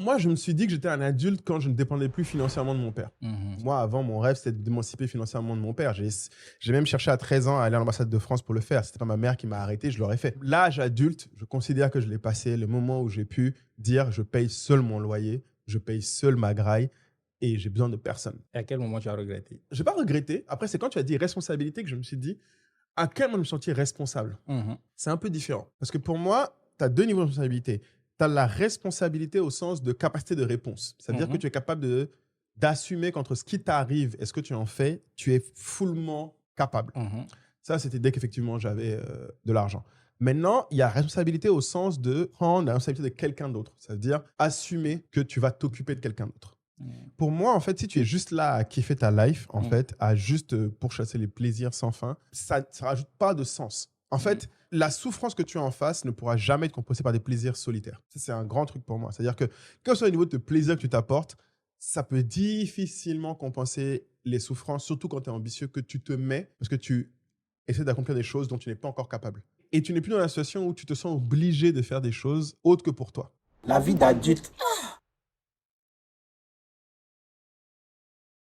Moi, je me suis dit que j'étais un adulte quand je ne dépendais plus financièrement de mon père. Moi, avant, mon rêve, c'était de m'émanciper financièrement de mon père. J'ai même cherché à 13 ans à aller à l'ambassade de France pour le faire. C'était pas ma mère qui m'a arrêté, je l'aurais fait. L'âge adulte, je considère que je l'ai passé, le moment où j'ai pu dire je paye seul mon loyer, je paye seul ma graille et j'ai besoin de personne. Et à quel moment tu as regretté? J'ai pas regretté. Après, c'est quand tu as dit responsabilité que je me suis dit à quel moment je me sentis responsable. C'est un peu différent. Parce que pour moi, tu as deux niveaux de responsabilité. Tu as la responsabilité au sens de capacité de réponse. C'est-à-dire que tu es capable d'assumer qu'entre ce qui t'arrive et ce que tu en fais, tu es fullement capable. Ça, c'était dès qu'effectivement j'avais de l'argent. Maintenant, il y a responsabilité au sens de prendre la responsabilité de quelqu'un d'autre. C'est-à-dire assumer que tu vas t'occuper de quelqu'un d'autre. Pour moi, en fait, si tu es juste là à kiffer ta life, en fait, à juste pourchasser les plaisirs sans fin, ça ne rajoute pas de sens. En fait, la souffrance que tu as en face ne pourra jamais être compensée par des plaisirs solitaires. Ça, c'est un grand truc pour moi. C'est-à-dire que, quel que soit le niveau de plaisir que tu t'apportes, ça peut difficilement compenser les souffrances, surtout quand tu es ambitieux, que tu te mets, parce que tu essaies d'accomplir des choses dont tu n'es pas encore capable. Et tu n'es plus dans la situation où tu te sens obligé de faire des choses autres que pour toi. La vie d'adulte,